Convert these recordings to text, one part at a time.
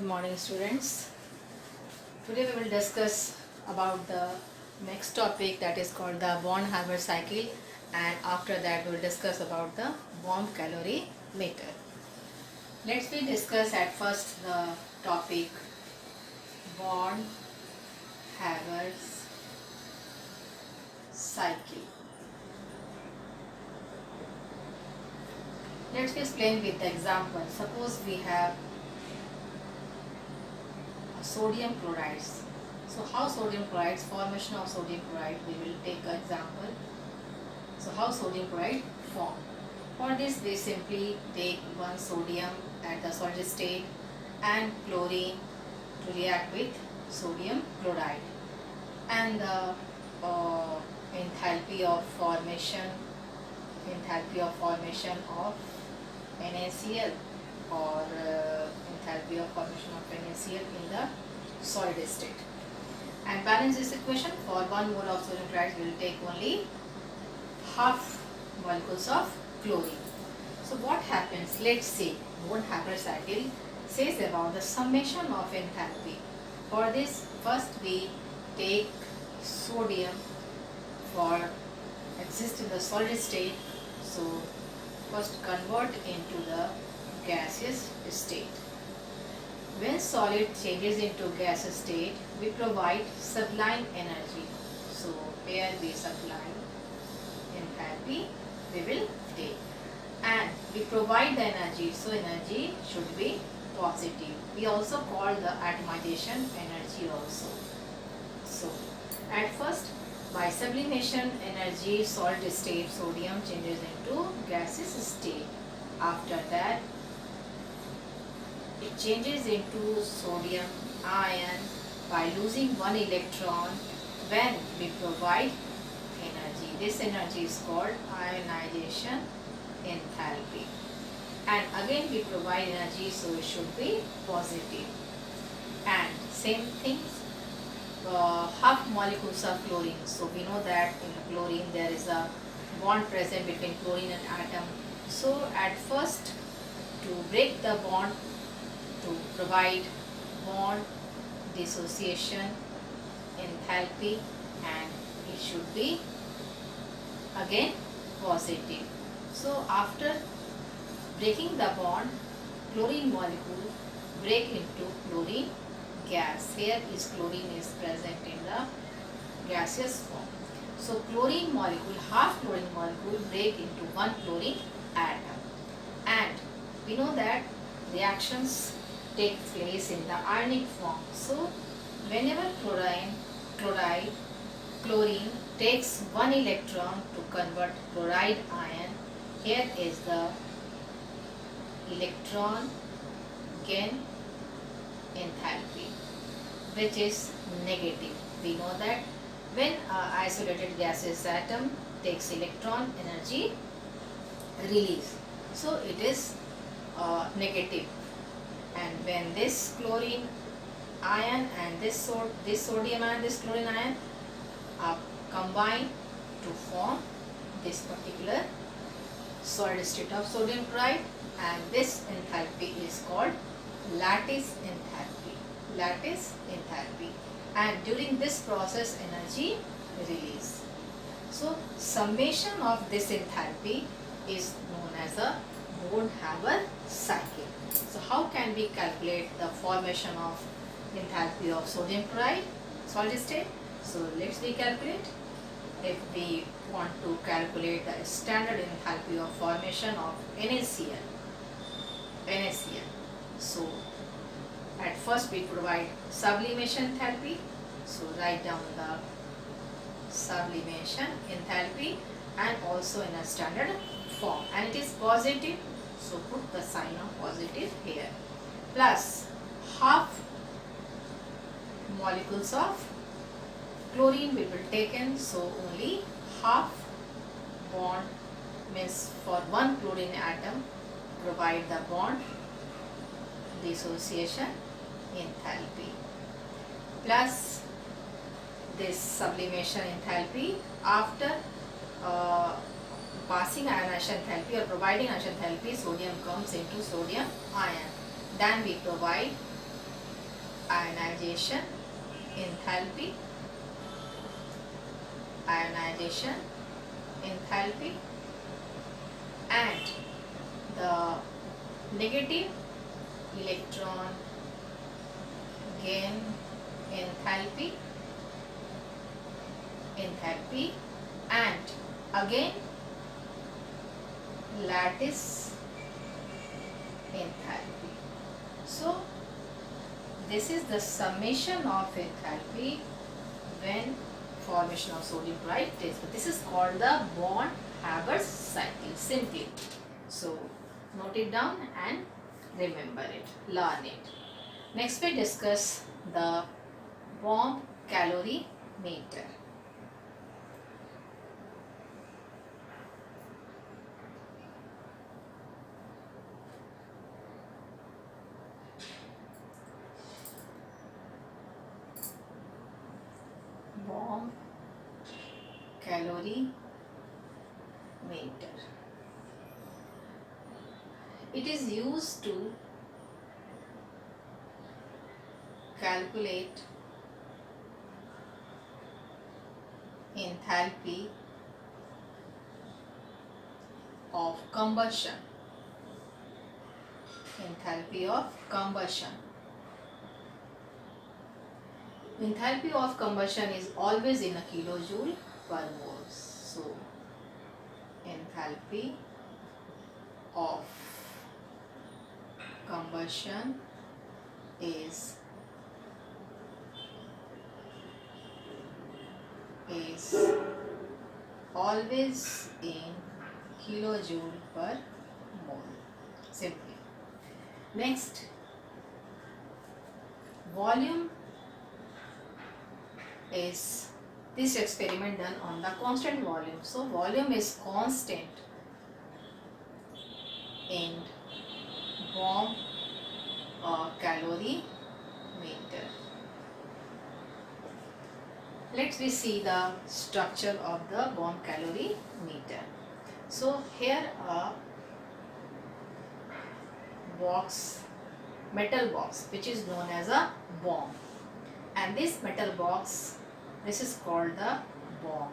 morning, students. Today we will discuss about the next topic, that is called the Born-Haber cycle, and after that we will discuss about the warm calorimeter. Let's discuss at first the topic Born-Haber cycle. Let's explain with the example. Suppose we have sodium chlorides. So how sodium chlorides, formation of sodium chloride, we will take an example. So how sodium chloride form. For this we simply take one sodium at the solid state and chlorine to react with sodium chloride, and the enthalpy of formation of NaCl, or enthalpy of formation of NaCl in the solid state. And balance this equation. For 1 mole of sodium chloride we will take only half molecules of chlorine. So what happens? Let's see. Born-Haber cycle says about the summation of enthalpy. For this, first we take sodium for exist in the solid state. So first convert into the gaseous state. When solid changes into gaseous state, we provide sublime energy. So here we sublime enthalpy we will take, and we provide the energy. So energy should be positive. We also call the atomization energy also. So at first, by sublimation energy, solid state sodium changes into gaseous state. After that, it changes into sodium ion by losing one electron when we provide energy. This energy is called ionization enthalpy. And again we provide energy, so it should be positive. And same thing, half molecules of chlorine. So we know that in chlorine there is a bond present between chlorine and atom. So at first, to break the bond, to provide bond dissociation enthalpy, and it should be again positive. So after breaking the bond, chlorine molecule break into chlorine gas. Here is chlorine is present in the gaseous form. So chlorine molecule, half chlorine molecule break into one chlorine atom, and we know that reactions take place in the ionic form. So whenever chlorine takes one electron to convert chloride ion, here is the electron gain enthalpy, which is negative. We know that when isolated gaseous atom takes electron, energy release, so it is negative. And when this chlorine ion and this sodium ion, this chlorine ion are combined to form this particular solid state of sodium chloride, and this enthalpy is called lattice enthalpy. And during this process, energy release. So summation of this enthalpy is known as a Born-Haber cycle. So how can we calculate the formation of enthalpy of sodium chloride solid state? So let's calculate. If we want to calculate the standard enthalpy of formation of NaCl. So at first we provide sublimation enthalpy. So write down the sublimation enthalpy, and also in a standard form, and it is positive. So put the sign of positive here, plus half molecules of chlorine will be taken. So only half bond, means for one chlorine atom provide the bond dissociation enthalpy, plus this sublimation enthalpy. After passing ionization enthalpy or providing ionization enthalpy, sodium comes into sodium ion. Then we provide ionization, enthalpy, ionization, enthalpy, and the negative electron gain, enthalpy, enthalpy, and again lattice enthalpy. So this is the summation of enthalpy when formation of sodium chloride takes place. This is called the Born-Haber cycle simply. So note it down and remember it, learn it. Next we discuss the bomb calorie meter. Bomb calorie meter. It is used to calculate enthalpy of combustion. Enthalpy of combustion. Enthalpy of combustion is always in a kilojoule per mole. So, enthalpy of combustion is always in kilojoule per mole. Simply. Next, volume is this experiment done on the constant volume. So volume is constant in bomb calorie meter. Let's we see the structure of the bomb calorie meter. So here a box, metal box, which is known as a bomb, and this metal box, this is called the bomb,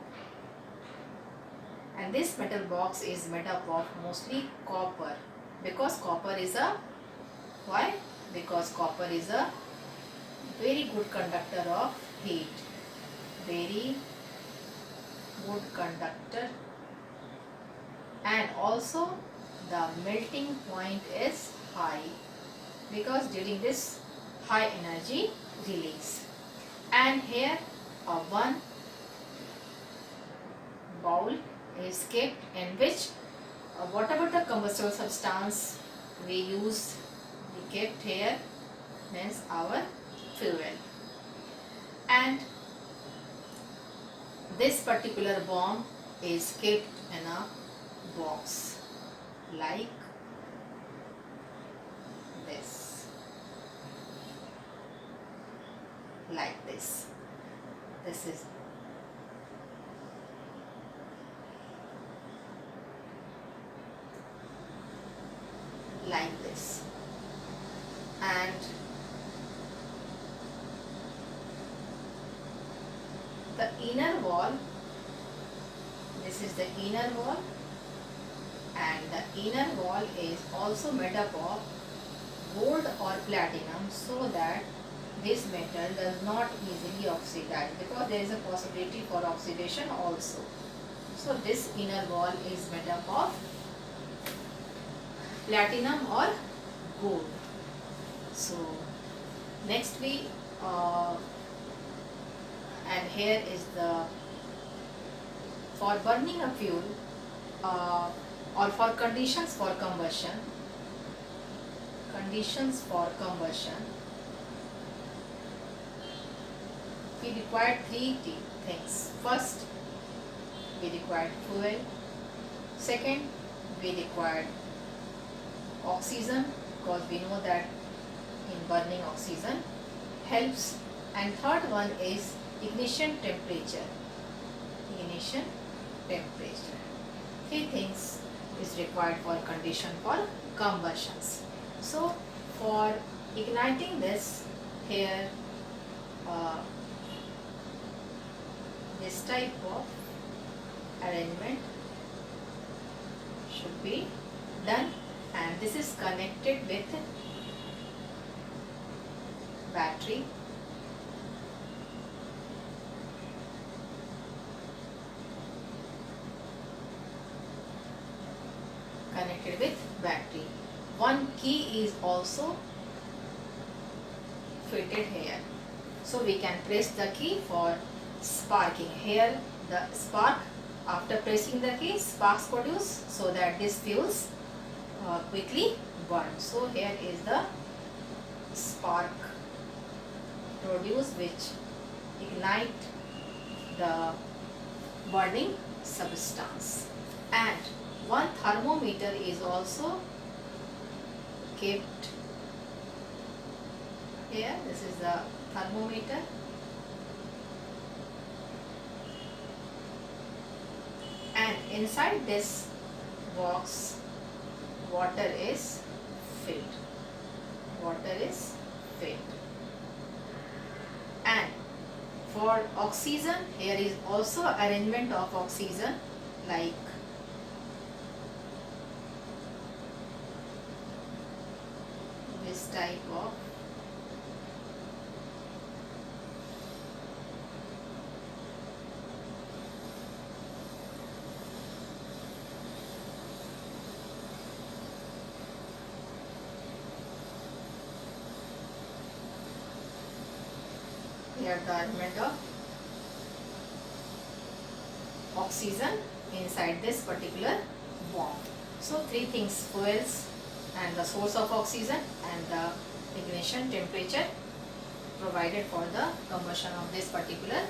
and this metal box is made up of mostly copper, because copper is a, why? Because copper is a very good conductor of heat, very good conductor, and also the melting point is high because during this high energy release. And here one bowl is kept in which whatever the combustible substance we use, we kept here, means our fuel. And this particular bomb is kept in a box like this, like this. This is like this, and the inner wall, this is the inner wall, and the inner wall is also made up of gold or platinum, so that this metal does not easily oxidize, because there is a possibility for oxidation also. So this inner wall is made up of platinum or gold. So next we and here is the, for burning a fuel or for conditions for combustion, we require three things. First, we required fuel. Second, we required oxygen, because we know that in burning oxygen helps. And third one is ignition temperature. Ignition temperature. Three things is required for condition for combustions. So for igniting this, here uh, this type of arrangement should be done, and this is connected with battery. Connected with battery. One key is also fitted here, so we can press the key for sparking. Here the spark, after pressing the key, sparks produce, so that this fuse quickly burn. So here is the spark produced which ignite the burning substance. And one thermometer is also kept here. This is the thermometer, and inside this box water is filled. Water is filled. And for oxygen, here is also arrangement of oxygen, like this type of here the arrangement of oxygen inside this particular bomb. So three things: fuels and the source of oxygen and the ignition temperature provided for the combustion of this particular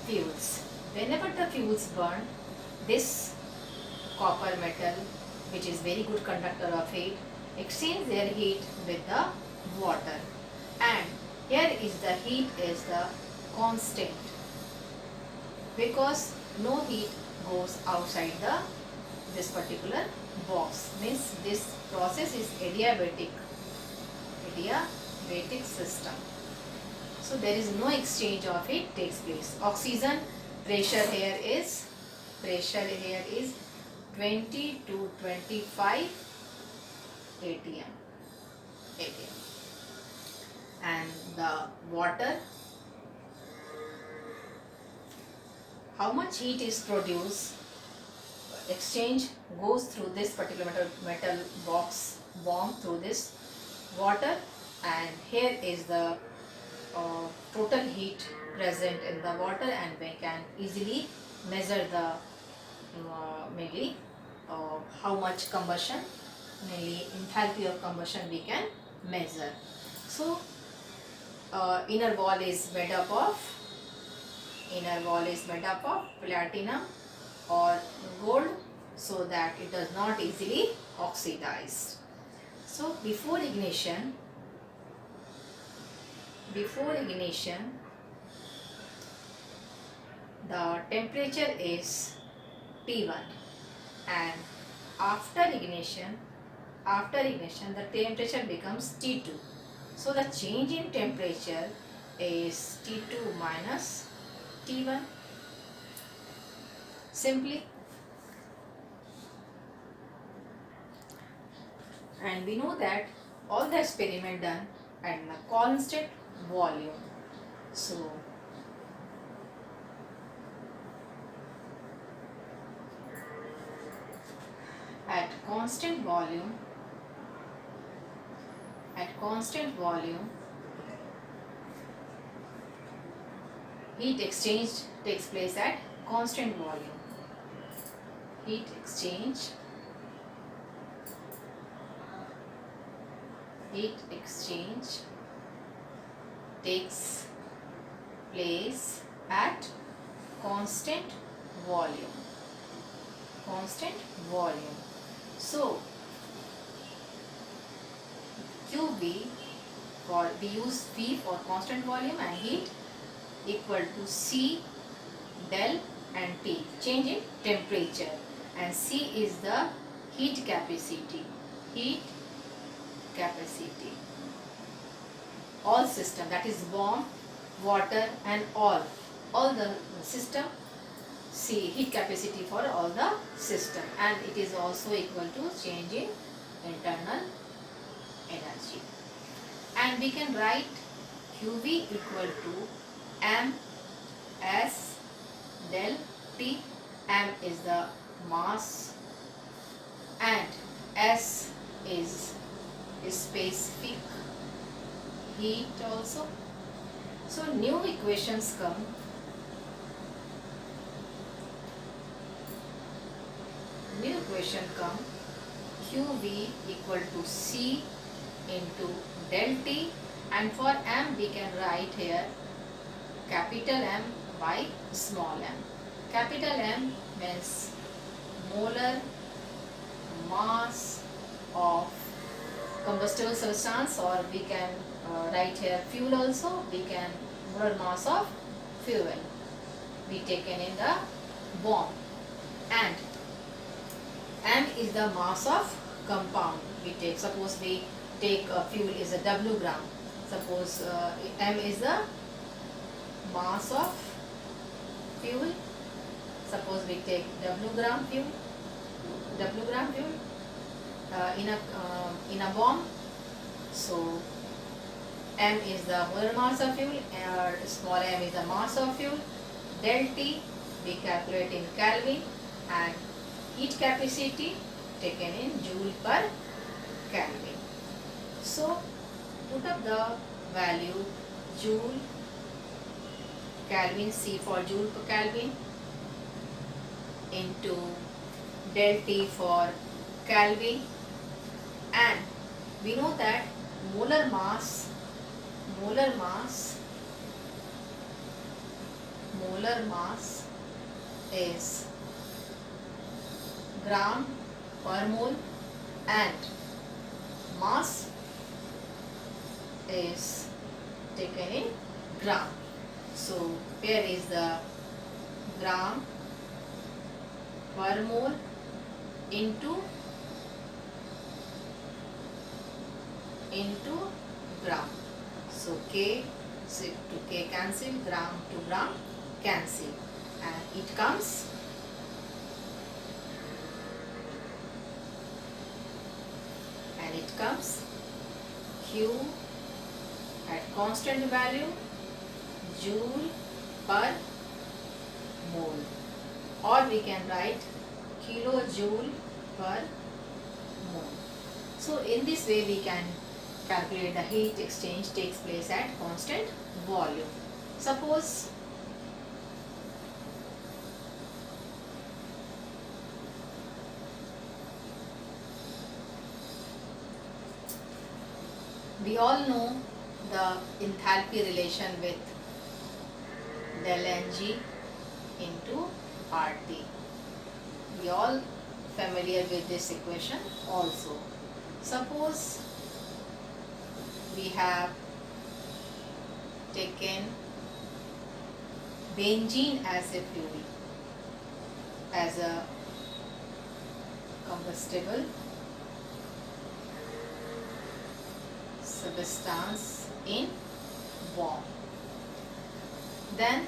fuels. Whenever the fuels burn, this copper metal, which is very good conductor of heat, exchange their heat with the water, and here is the heat is the constant, because no heat goes outside this particular box. Means this process is adiabatic system. So there is no exchange of heat takes place. Oxygen pressure here is 20 to 25 atm. And the water, how much heat is produced, exchange goes through this particular metal box bomb through this water, and here is the total heat present in the water, and we can easily measure the maybe how much combustion, mainly enthalpy of combustion we can measure. So inner wall is made up of platinum or gold, so that it does not easily oxidize. So before ignition the temperature is T1, and after ignition the temperature becomes T2. So the change in temperature is T2 minus T1. Simply. And we know that all the experiment done at a constant volume. So at constant volume, heat exchange takes place at constant volume. Heat exchange takes place at constant volume. So QV, we use V for constant volume, and heat equal to C del and T, change in temperature, and C is the heat capacity all system, that is bomb, water and all the system. See heat capacity for all the system, and it is also equal to change in internal energy. And we can write QV equal to m s del T. M is the mass and S is specific heat also. So new equations come. New equation come. QV equal to C into del T, and for M we can write here capital M by small m. Capital M means molar mass of combustible substance, or we can write here fuel also. We can molar mass of fuel be taken in the bomb, and M is the mass of compound we take. Suppose we take fuel is a W gram. Suppose M is the mass of fuel. Suppose we take W gram fuel in a bomb. So M is the molar mass of fuel, small m is the mass of fuel. Del T we calculate in Kelvin, and heat capacity taken in joule per Kelvin. So put up the value joule Kelvin, C for joule per Kelvin, into del T for Kelvin, and we know that molar mass is gram per mole, and mass is taken in gram. So here is the gram per mole into gram. So K to K cancel, gram to gram cancel, and it comes Q at constant value joule per mole, or we can write kilojoule per mole. So in this way we can calculate the heat exchange takes place at constant volume. Suppose we all know the enthalpy relation with del Ng into RT. We all familiar with this equation also. Suppose we have taken benzene as a fuel, as a combustible substance in bomb. Then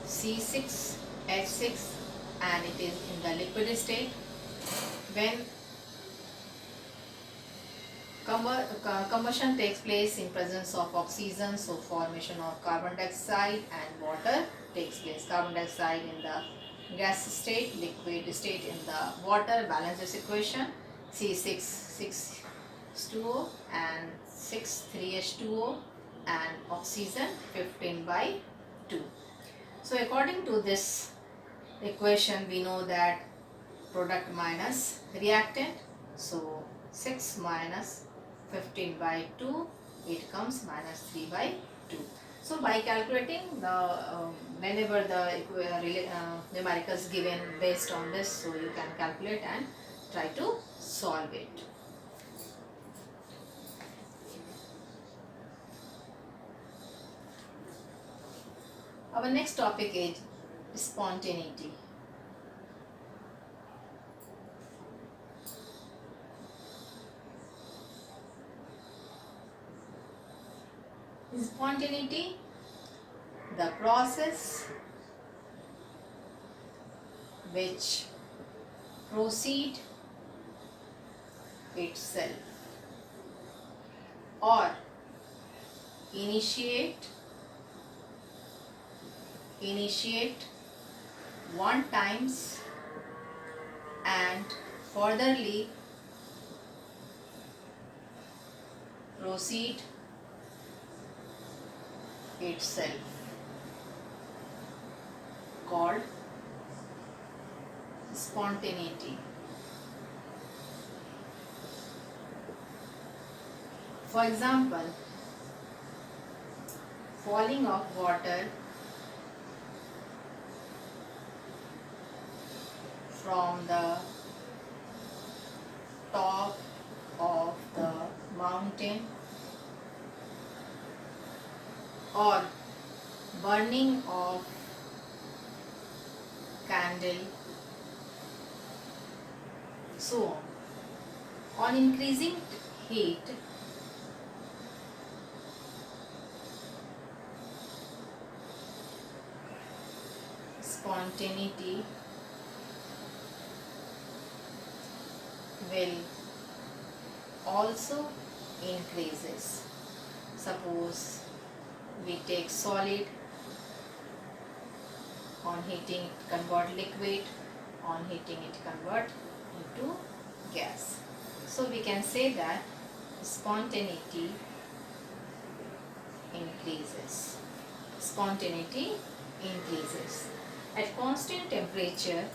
C6H6, and it is in the liquid state. When combustion takes place in presence of oxygen, so formation of carbon dioxide and water takes place. Carbon dioxide in the gas state, liquid state in the water. Balance this equation. C6 6H2O and 6 3H2O, and oxygen 15/2. So according to this equation we know that product minus reactant. So 6 minus 15/2, it comes minus 3/2. So by calculating the whenever the numericals given based on this, so you can calculate and try to solve it. Our next topic is spontaneity. Spontaneity, the process which proceed itself or initiate one times and furtherly proceed itself, called spontaneity. For example, falling of water from the top of the mountain, or burning of candle, so on. On increasing heat, spontaneity will also increases. Suppose we take solid, on heating it convert liquid, on heating it convert into gas. So we can say that spontaneity increases. Spontaneity increases. At constant temperature,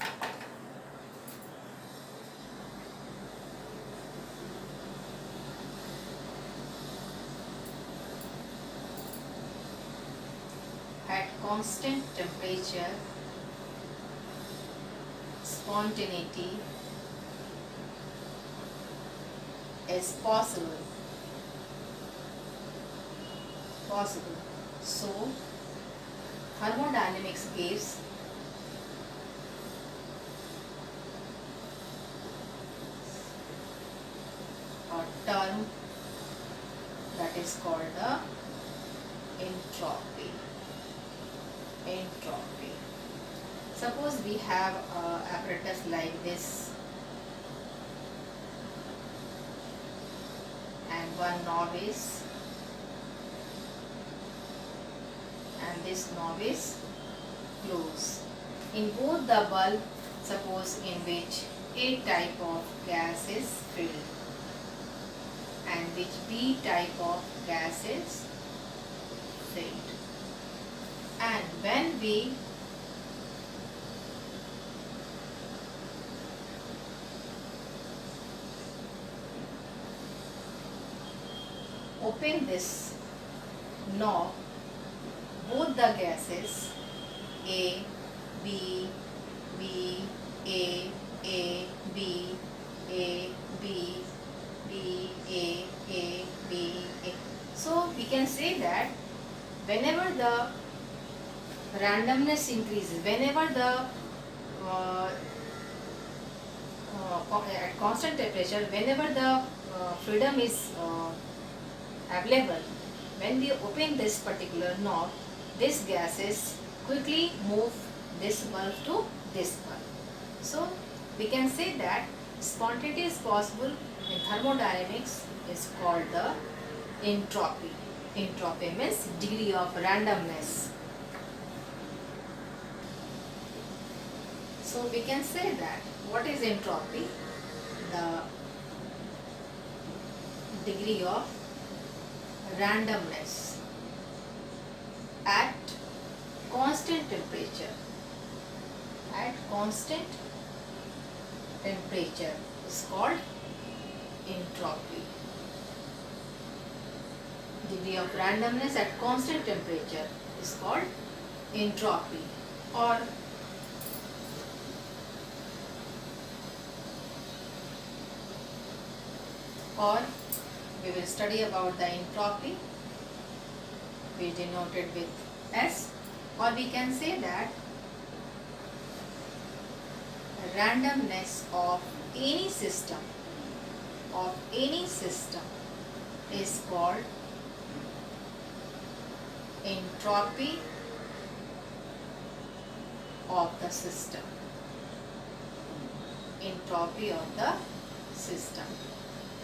spontaneity is possible. So thermodynamics gives a term that is called the entropy. Suppose we have an apparatus like this and one knob is, and this knob is closed. In both the bulb, suppose in which A type of gas is filled and which B type of gas is filled. And when we open this knob, both the gases A, B, B, A, B, A, B, B, A, B, A. So we can say that whenever the randomness increases, whenever the at constant temperature, whenever the freedom is available, when we open this particular knob, this gases quickly move this bulb to this bulb. So we can say that spontaneity is possible in thermodynamics is called the entropy. Entropy means degree of randomness. So we can say that what is entropy? The degree of randomness at constant temperature. At constant temperature is called entropy. Degree of randomness at constant temperature is called entropy. Or we will study about the entropy, which denoted with S, or we can say that randomness of any system is called entropy of the system. Entropy of the system.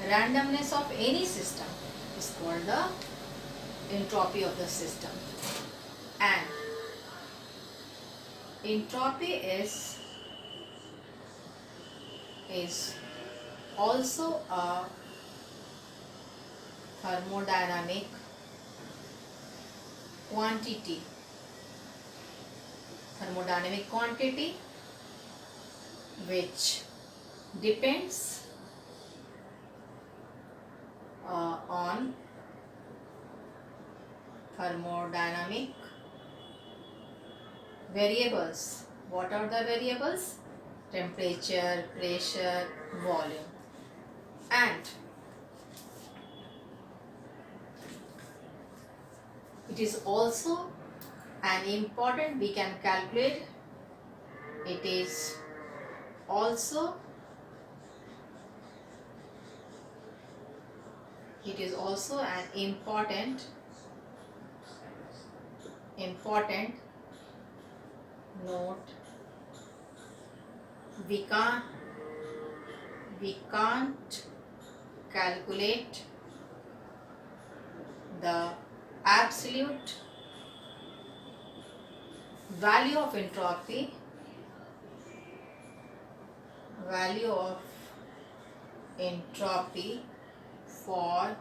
Randomness of any system is called the entropy of the system. And entropy is also a thermodynamic quantity. Thermodynamic quantity which depends on thermodynamic variables. What are the variables? Temperature, pressure, volume. And it is also an important, we can calculate, it is also an important note. We can't calculate the absolute value of entropy, for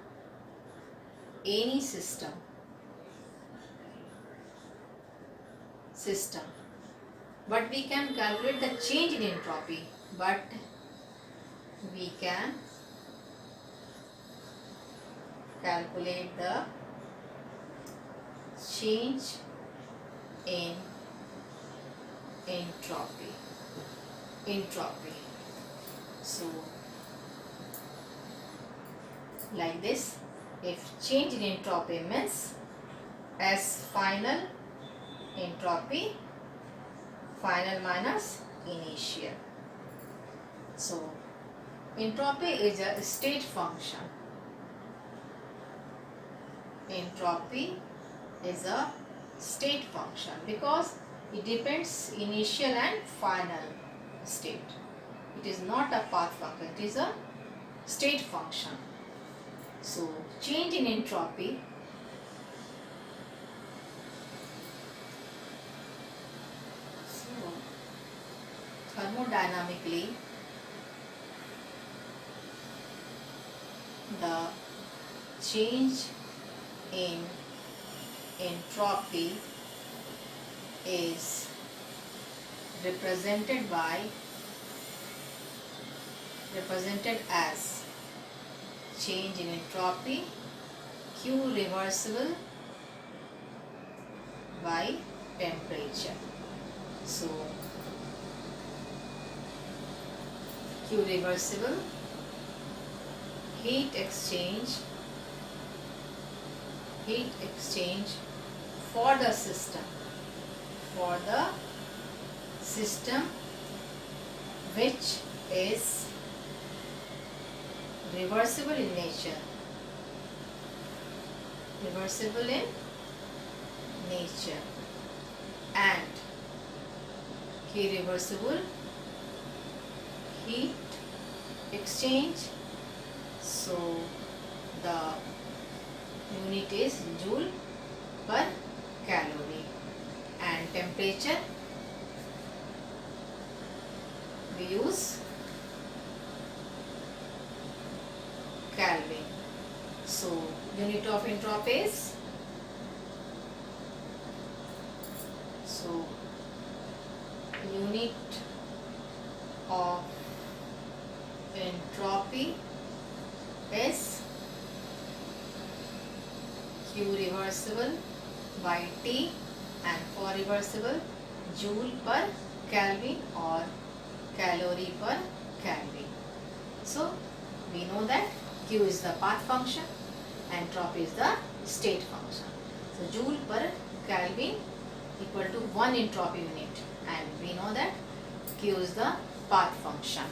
any system, but we can calculate the change in entropy, but we can calculate the change in entropy. So like this, if change in entropy means as final entropy, final minus initial. So entropy is a state function. Entropy is a state function because it depends initial and final state. It is not a path function, it is a state function. So change in entropy thermodynamically, the change in entropy is represented as change in entropy Q reversible by temperature. So Q reversible, heat exchange for the system which is reversible in nature, and irreversible heat exchange. So the unit is joule per calorie, and temperature we use Kelvin. So unit of entropy is, so unit of entropy is Q reversible by T, and for reversible joule per Kelvin or calorie per Kelvin. So we know that Q is the path function, entropy is the state function. So joule per Kelvin equal to 1 entropy unit, and we know that Q is the path function.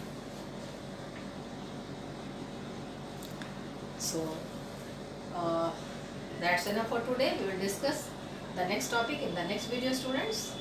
So that's enough for today. We will discuss the next topic in the next video, students.